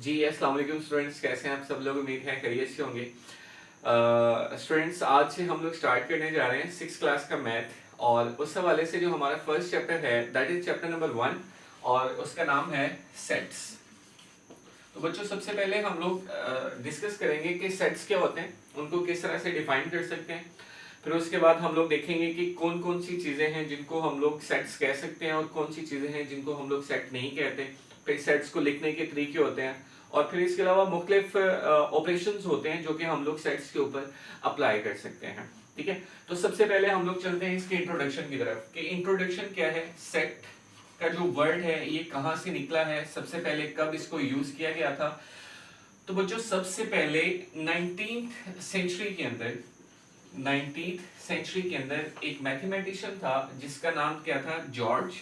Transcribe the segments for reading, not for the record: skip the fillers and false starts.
जी अस्सलाम वालेकुम स्टूडेंट्स, कैसे हैं आप सब लोग। उम्मीद है खैरियत से होंगे। स्टूडेंट्स, आज से हम लोग स्टार्ट करने जा रहे हैं 6th क्लास का मैथ, और उस हवाले से जो हमारा फर्स्ट चैप्टर है दैट इज चैप्टर नंबर 1 और उसका नाम है सेट्स। तो बच्चों, सबसे पहले हम लोग डिस्कस करेंगे कि सेट्स क्या होते हैं, उनको किस तरह से डिफाइन कर सकते हैं। फिर उसके बाद हम लोग देखेंगे कि कौन कौन सी चीज़ें हैं जिनको हम लोग सेट्स कह सकते हैं और कौन सी चीज़ें हैं जिनको हम लोग सेट नहीं कहते। फिर सेट्स को लिखने के तरीके होते हैं, और फिर इसके अलावा मुख्तलिफ ऑपरेशंस होते हैं जो कि हम लोग सेट्स के ऊपर अप्लाई कर सकते हैं। ठीक है, तो सबसे पहले हम लोग चलते हैं इसके इंट्रोडक्शन की तरफ कि इंट्रोडक्शन क्या है, सेट का जो वर्ड है ये कहाँ से निकला है, सबसे पहले कब इसको यूज किया गया था। तो बच्चों, सबसे पहले 19th सेंचुरी के अंदर एक मैथमेटिशियन था जिसका नाम क्या था, जॉर्ज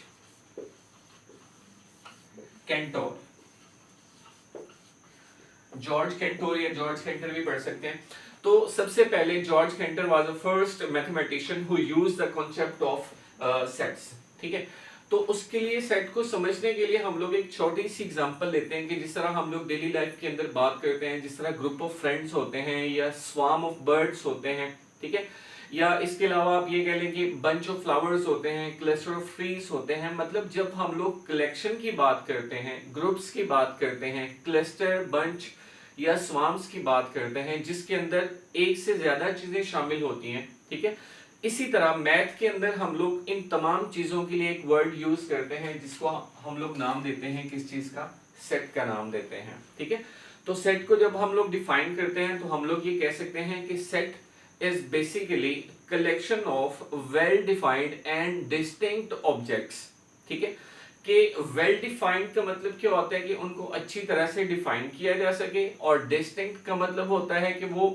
कैंटोर। जॉर्ज कैंटोर या जॉर्ज कैंटर भी पढ़ सकते हैं। तो सबसे पहले George canter was the first mathematician who used the concept of sets. ठीक है, तो उसके लिए सेट को समझने के लिए हम लोग एक छोटी सी एग्जांपल लेते हैं कि जिस तरह हम लोग डेली लाइफ के अंदर बात करते हैं, जिस तरह ग्रुप ऑफ फ्रेंड्स होते हैं या स्वार्म ऑफ बर्ड्स होते हैं, ठीक है, या इसके अलावा आप ये कह लें कि बंच ऑफ फ्लावर्स होते हैं, क्लस्टर ऑफ ट्रीज होते हैं। मतलब जब हम लोग कलेक्शन की बात करते हैं, ग्रुप्स की बात करते हैं, क्लस्टर, बंच या स्वार्म्स की बात करते हैं जिसके अंदर एक से ज्यादा चीजें शामिल होती हैं, ठीक है, इसी तरह मैथ के अंदर हम लोग इन तमाम चीजों के लिए एक वर्ड यूज करते हैं जिसको हम लोग नाम देते हैं, किस चीज का, सेट का नाम देते हैं। ठीक है, तो सेट को जब हम लोग डिफाइन करते हैं तो हम लोग ये कह सकते हैं कि set is basically collection of well defined and distinct objects. ठीक है, कि वेल डिफाइंड का मतलब क्या होता है कि उनको अच्छी तरह से डिफाइन किया जा सके, और डिस्टिंक्ट का मतलब होता है कि वो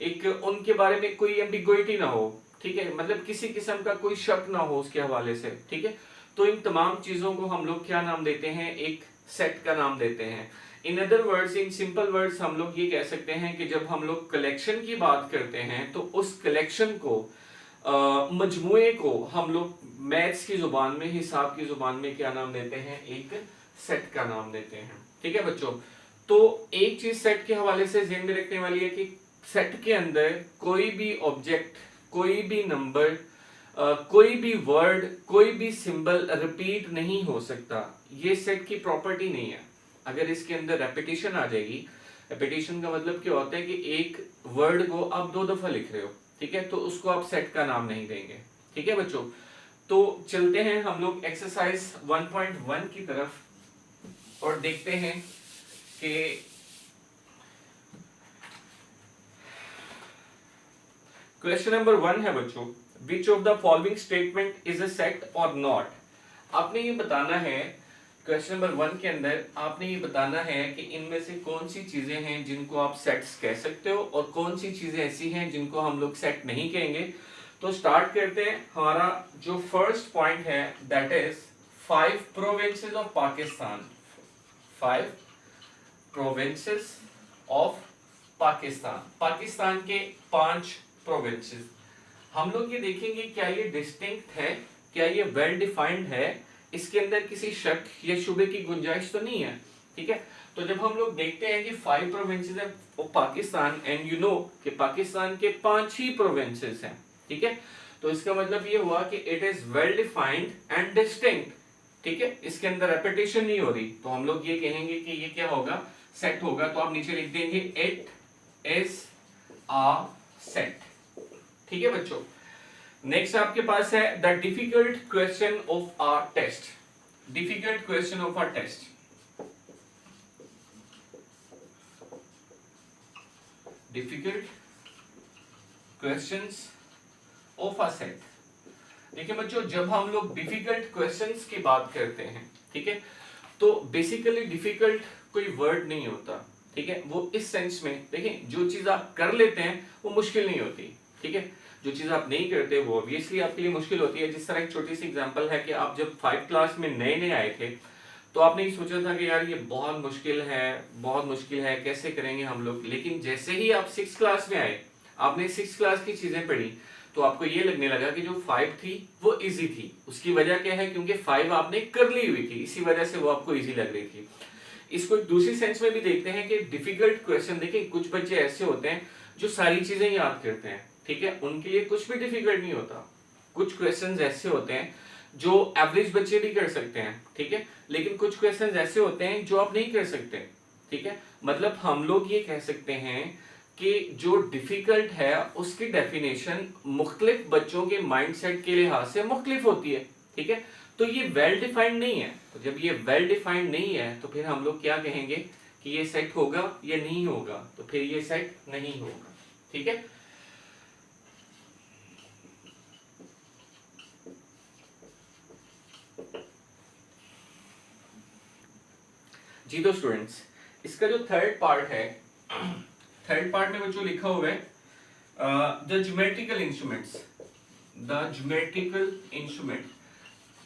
एक उनके बारे में कोई एम्बिग्युइटी ना हो। ठीक है, मतलब किसी किस्म का कोई शक ना हो उसके हवाले से। ठीक है, तो इन तमाम चीजों को हम लोग क्या नाम देते हैं, एक सेट का नाम देते हैं। In other words, in simple words, हम लोग ये कह सकते हैं कि जब हम लोग कलेक्शन की बात करते हैं तो उस कलेक्शन को, मजमुए को हम लोग मैथ्स की जुबान में, हिसाब की जुबान में क्या नाम देते हैं, एक सेट का नाम देते हैं। ठीक है बच्चों, तो एक चीज सेट के हवाले से ध्यान में रखने वाली है कि सेट के अंदर कोई भी ऑब्जेक्ट, कोई भी नंबर, कोई भी वर्ड, कोई भी सिंबल रिपीट नहीं हो सकता। ये सेट की प्रॉपर्टी नहीं है। अगर इसके अंदर रेपिटेशन आ जाएगी, रेपिटेशन का मतलब क्या होता है कि एक वर्ड को आप 2 दफा लिख रहे हो, ठीक है, तो उसको आप सेट का नाम नहीं देंगे। ठीक है बच्चों, तो चलते हैं हम लोग एक्सरसाइज 1.1 की तरफ और देखते हैं कि क्वेश्चन नंबर 1 है बच्चों, which of the following statement is a set और नॉट। आपने ये बताना है, क्वेश्चन नंबर 1 के अंदर आपने ये बताना है कि इनमें से कौन सी चीजें हैं जिनको आप सेट्स कह सकते हो और कौन सी चीजें ऐसी हैं जिनको हम लोग सेट नहीं कहेंगे। तो स्टार्ट करते हैं। हमारा जो फर्स्ट पॉइंट है that is 5 provinces of Pakistan. 5 provinces of Pakistan, Pakistan के 5 प्रोविंसेस। हम लोग ये देखेंगे क्या ये डिस्टिंक्ट है, क्या ये वेल डिफाइंड है, इसके अंदर किसी शक या शुबे की गुंजाइश तो नहीं है। ठीक है, तो जब हम लोग देखते हैं कि 5 प्रोविंसेस है पाकिस्तान, एंड यू नो कि पाकिस्तान के 5 ही प्रोविंसेस हैं, ठीक है, तो इसका मतलब ये हुआ कि it is well defined and distinct. ठीक है, इसके अंदर रेपिटेशन नहीं हो रही, तो हम लोग ये कहेंगे कि ये क्या होगा, सेट होगा। तो आप नीचे लिख देंगे इट इज अ सेट। ठीक है बच्चों, नेक्स्ट आपके पास है the difficult question of our test. Difficult question of our test, difficult questions of a set. देखिए बच्चों, जब हम लोग डिफिकल्ट क्वेश्चंस की बात करते हैं, ठीक है, तो बेसिकली डिफिकल्ट कोई वर्ड नहीं होता। ठीक है, वो इस सेंस में, देखिए जो चीज आप कर लेते हैं वो मुश्किल नहीं होती। ठीक है, जो चीज आप नहीं करते वो ऑब्वियसली आपके लिए मुश्किल होती है। जिस तरह एक छोटी सी एग्जांपल है कि आप जब 5 क्लास में नए नए आए थे तो आपने ये सोचा था कि यार ये बहुत मुश्किल है, बहुत मुश्किल है, कैसे करेंगे हम लोग। लेकिन जैसे ही आप 6 क्लास में आए, आपने 6 क्लास की चीजें पढ़ी, तो आपको ये लगने लगा कि जो 5 थी वो इजी थी। उसकी वजह क्या है, क्योंकि 5 आपने कर ली हुई थी, इसी वजह से वो आपको इजी लग रही थी। इसको एक दूसरी सेंस में भी देखते हैं कि डिफिकल्ट क्वेश्चन, देखिए कुछ बच्चे ऐसे होते हैं जो सारी चीजें याद करते हैं, ठीक है, उनके लिए कुछ भी डिफिकल्ट नहीं होता। कुछ क्वेश्चंस ऐसे होते हैं जो एवरेज बच्चे भी कर सकते हैं, ठीक है, लेकिन कुछ क्वेश्चंस ऐसे होते हैं जो आप नहीं कर सकते, ठीक है। मतलब हम लोग ये कह सकते हैं कि जो डिफिकल्ट है उसकी डेफिनेशन मुख्तलिफ बच्चों के माइंडसेट के लिहाज से मुख्तलिफ होती है, ठीक है। तो ये वेल डिफाइंड नहीं है। तो जब ये वेल डिफाइंड नहीं है तो फिर हम लोग क्या कहेंगे कि ये सेट होगा या नहीं होगा, तो फिर ये सेट नहीं होगा, ठीक है। जी तो स्टूडेंट्स, इसका जो थर्ड पार्ट है, थर्ड पार्ट में बच्चों लिखा हुआ है the geometrical instruments. The geometrical instrument,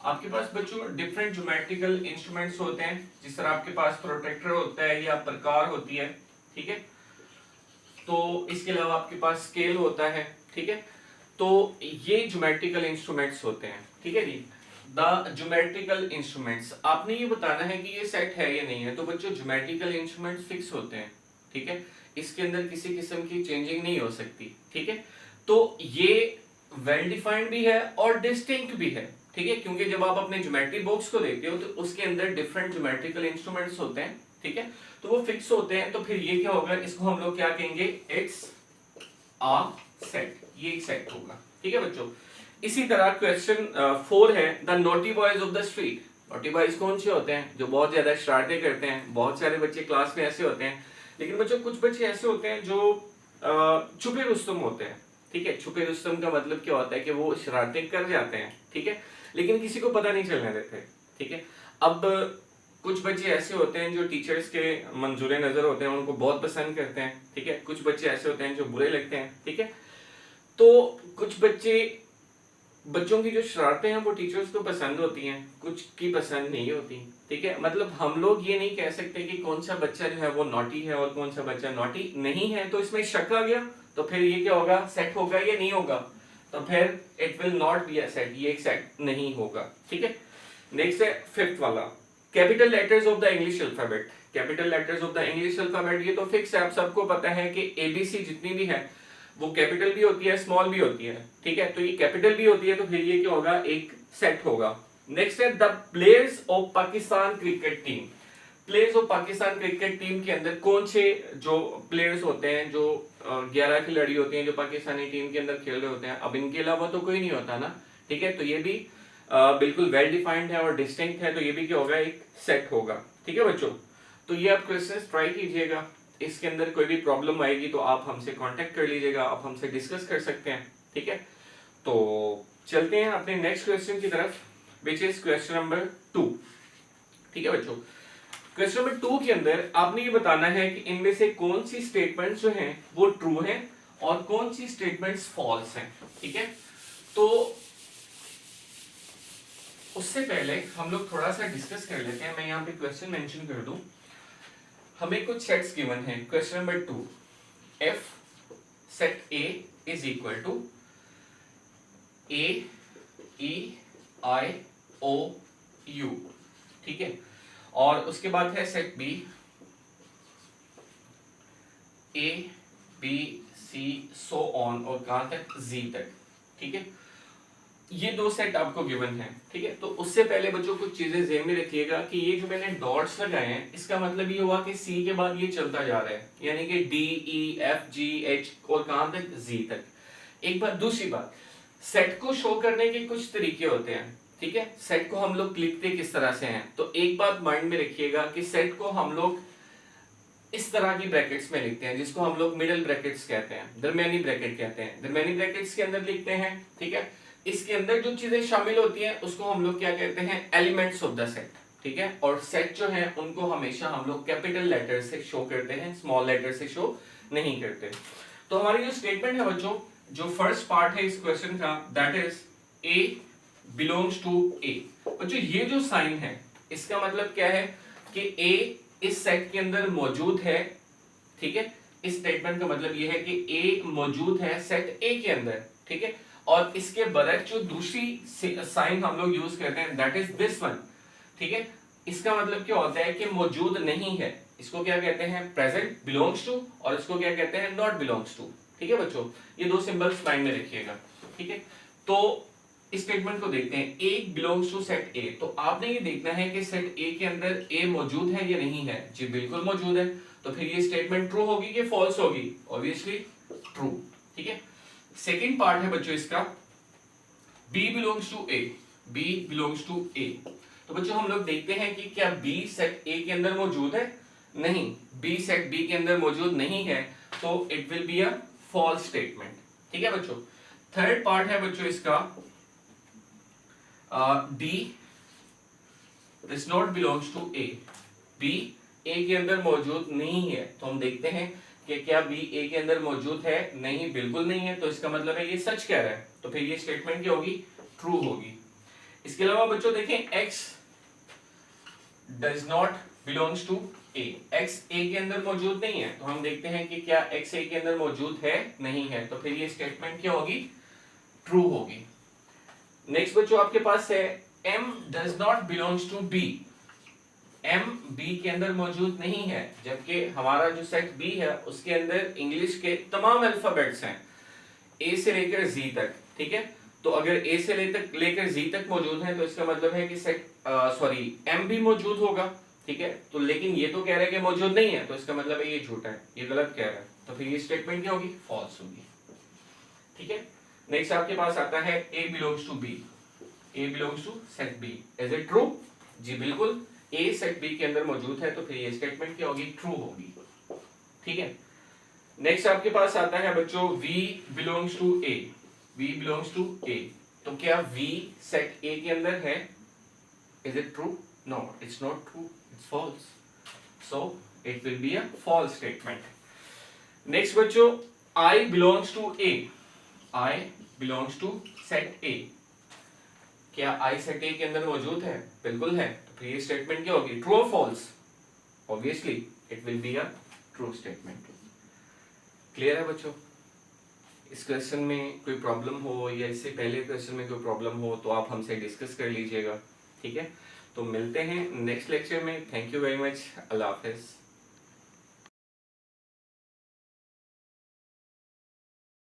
आपके पास बच्चों डिफरेंट ज्योमेट्रिकल इंस्ट्रूमेंट्स होते हैं, जिस तरह आपके पास प्रोटेक्टर होता है या प्रकार होती है, ठीक है। तो इसके अलावा आपके पास स्केल होता है, ठीक है। तो ये ज्योमेट्रिकल इंस्ट्रूमेंट्स होते हैं, ठीक है जी। द ज्योमेट्रिकल इंस्ट्रूमेंट्स, आपने ये बताना है कि ये सेट है या नहीं है। तो बच्चों ज्योमेट्रिकल इंस्ट्रूमेंट्स फिक्स होते हैं, ठीक है, इसके अंदर किसी किस्म की चेंजिंग नहीं हो सकती, ठीक है। तो ये वेल डिफाइंड भी है और डिस्टिंक्ट भी है, ठीक है, क्योंकि जब आप अपने ज्योमेट्री बॉक्स को देखते हो तो उसके अंदर डिफरेंट ज्योमेट्रिकल इंस्ट्रूमेंट्स होते हैं, ठीक है, तो वो फिक्स होते हैं। तो फिर ये क्या होगा, इसको हम लोग क्या कहेंगे, इट्स अ सेट, ये एक सेट होगा, ठीक है बच्चों। इसी तरह क्वेश्चन 4 है the naughty boys of the street. Naughty boys कौन से होते हैं, जो बहुत ज्यादा शरारतें करते हैं। बहुत सारे बच्चे क्लास में ऐसे होते हैं, लेकिन बच्चों कुछ बच्चे ऐसे होते हैं जो छुपे रुस्तम होते हैं, ठीक है। छुपे रुस्तम का मतलब क्या होता है कि वो शरारतें कर जाते हैं, ठीक है, लेकिन किसी को पता नहीं चलने देते, ठीक है। अब कुछ बच्चे ऐसे होते हैं जो टीचर्स के मंजूर नजर होते हैं, उनको बहुत पसंद करते हैं, ठीक है। कुछ बच्चे ऐसे होते हैं जो बुरे लगते हैं, ठीक है। तो कुछ बच्चों की जो शरारतें हैं वो टीचर्स को पसंद होती हैं, कुछ की पसंद नहीं होती, ठीक है। मतलब हम लोग ये नहीं कह सकते कि कौन सा बच्चा जो है वो नॉटी है और कौन सा बच्चा नॉटी नहीं है। तो इसमें शक आ गया, तो फिर ये क्या होगा, सेट होगा या नहीं होगा, तो फिर it will not be a set, ये एक सेट नहीं होगा, ठीक है। नेक्स्ट है फिफ्थ वाला, capital letters of the English alphabet. Capital letters of the English alphabet, ये तो फिक्स है, आप सबको पता है कि एबीसी जितनी भी है वो कैपिटल भी होती है स्मॉल भी होती है, ठीक है। तो ये कैपिटल भी होती है, तो फिर ये क्या होगा, एक सेट होगा। नेक्स्ट है the players of Pakistan cricket team. Players of Pakistan cricket team के अंदर कौन से जो प्लेयर्स होते हैं, जो 11 खिलाड़ी होते हैं जो पाकिस्तानी टीम के अंदर खेल रहे होते हैं। अब इनके अलावा तो कोई नहीं होता ना, ठीक है। तो ये भी बिल्कुल वेल डिफाइंड है और डिस्टिंक्ट है, तो ये भी क्या होगा, एक सेट होगा, ठीक है बच्चों। तो ये आप क्वेश्चंस ट्राई कीजिएगा, इसके अंदर कोई भी प्रॉब्लम आएगी तो आप हमसे कांटेक्ट कर लीजिएगा, आप हमसे डिस्कस कर सकते हैं, ठीक है। तो चलते हैं अपने नेक्स्ट क्वेश्चन की तरफ, विच इज क्वेश्चन नंबर 2, ठीक है बच्चों। क्वेश्चन नंबर 2 के अंदर आपने ये बताना है कि इनमें से कौन सी स्टेटमेंट्स जो हैं वो ट्रू हैं और कौन सी स्टेटमेंट्स फॉल्स हैं, ठीक है। तो उससे पहले हम लोग थोड़ा सा डिस्कस कर लेते हैं। मैं यहाँ पे क्वेश्चन मेंशन कर दूं, हमें कुछ सेट्स गिवन हैं। Question number 2, if set A is equal to A E I O U, ठीक है। और उसके बाद है set B A B C so on और कहां तक, जी तक, ठीक है। ये दो सेट आपको गिवन है, ठीक है। तो उससे पहले बच्चों कुछ चीजें ध्यान में रखिएगा कि ये जो मैंने डॉट्स लगाए हैं इसका मतलब ये हुआ कि सी के बाद ये चलता जा रहा है, यानी कि D E F G H और कहां तक, जी तक। एक बात, दूसरी बात, सेट को शो करने के कुछ तरीके होते हैं, ठीक है। सेट को हम लोग लिखते किस तरह से हैं, तो एक बात माइंड में रखिएगा कि सेट को हम लोग इस तरह की ब्रैकेट्स में लिखते हैं, जिसको हम लोग मिडिल ब्रैकेट्स कहते हैं, दरमियानी ब्रैकेट कहते हैं। दरमियानी ब्रैकेट्स के अंदर लिखते हैं, ठीक है। इसके अंदर जो चीजें शामिल होती हैं उसको हम लोग क्या कहते हैं, एलिमेंट्स ऑफ द सेट, ठीक है। और सेट जो है उनको हमेशा हम लोग कैपिटल लेटर से शो करते हैं, स्मॉल लेटर से शो नहीं करते। तो हमारी जो स्टेटमेंट है बच्चों, जो फर्स्ट पार्ट है इस क्वेश्चन का, that is a belongs to a. बच्चों ये जो साइन है इसका मतलब क्या है कि ए इस सेट के अंदर मौजूद है, ठीक है। इस स्टेटमेंट का मतलब ये है कि ए मौजूद है सेट ए के अंदर, ठीक है। और इसके बरक्स जो दूसरी साइन हम लोग यूज करते हैं दैट इज दिस वन, ठीक है। इसका मतलब क्या होता है कि मौजूद नहीं है, इसको क्या कहते हैं प्रेजेंट बिलोंग्स टू, और इसको क्या कहते हैं नॉट बिलोंग्स टू। ठीक है बच्चों, ये दो सिंबल्स माइंड में रखिएगा। ठीक है, तो इस स्टेटमेंट को देखते हैं, ए बिलोंग्स टू सेट ए। तो आपने ये देखना है कि सेट ए के अंदर ए मौजूद है या नहीं है। जी बिल्कुल मौजूद है, तो फिर ये स्टेटमेंट ट्रू होगी कि फॉल्स होगी, ऑब्वियसली ट्रू। ठीक है, सेकंड पार्ट है बच्चों इसका, b belongs to a, b belongs to a. तो बच्चों हम लोग देखते हैं कि क्या बी सेट ए के अंदर मौजूद है, नहीं, बी सेट बी के अंदर मौजूद नहीं है, तो it will be a false statement. ठीक है बच्चों, थर्ड पार्ट है बच्चों इसका, d this not belongs to a, b a के अंदर मौजूद नहीं है। तो हम देखते हैं कि क्या बी ए के अंदर मौजूद है, नहीं बिल्कुल नहीं है, तो इसका मतलब है ये सच कह रहा है, तो फिर ये स्टेटमेंट क्या होगी, ट्रू होगी। इसके अलावा बच्चों देखें, x does not belongs to a, x a के अंदर मौजूद नहीं है, तो हम देखते हैं कि क्या x a के अंदर मौजूद है, नहीं है, तो फिर ये स्टेटमेंट क्या होगी, ट्रू होगी। नेक्स्ट बच्चों आपके पास है m does not belongs to b, m b के अंदर मौजूद नहीं है, जबकि हमारा जो सेट b है उसके अंदर इंग्लिश के तमाम अल्फाबेट्स हैं a से लेकर z तक। ठीक है, तो अगर a से लेकर z तक मौजूद है, तो इसका मतलब है कि सेट m भी मौजूद होगा। ठीक है, तो लेकिन ये तो कह रहा है कि मौजूद नहीं है, तो इसका मतलब है ये झूठा है, ये गलत कह रहा है, तो फिर ये स्टेटमेंट क्या होगी, फॉल्स होगी। ठीक है, नेक्स्ट आपके पास आता है a belongs to b, a belongs to set b, is it true? जी बिल्कुल, a सेट b के अंदर मौजूद है, तो फिर ये स्टेटमेंट क्या होगी, ट्रू होगी। ठीक है, नेक्स्ट आपके पास आता है बच्चों v belongs to a, v belongs to a, तो क्या v सेट a के अंदर है, is it true? No, it's not true, it's false, so it will be a false statement. Next बच्चों I belongs to a, I belongs to set a, क्या I set a के अंदर मौजूद है, बिल्कुल है, तो फिर ये स्टेटमेंट क्या होगी, ट्रू और false? Obviously it will be a true statement. Clear है बच्चों? इस क्वेश्चन में कोई प्रॉब्लम हो या इससे पहले क्वेश्चन में कोई प्रॉब्लम हो तो आप हमसे डिस्कस कर लीजिएगा। ठीक है, तो मिलते हैं नेक्स्ट लेक्चर में। Thank you very much, Allah Hafiz.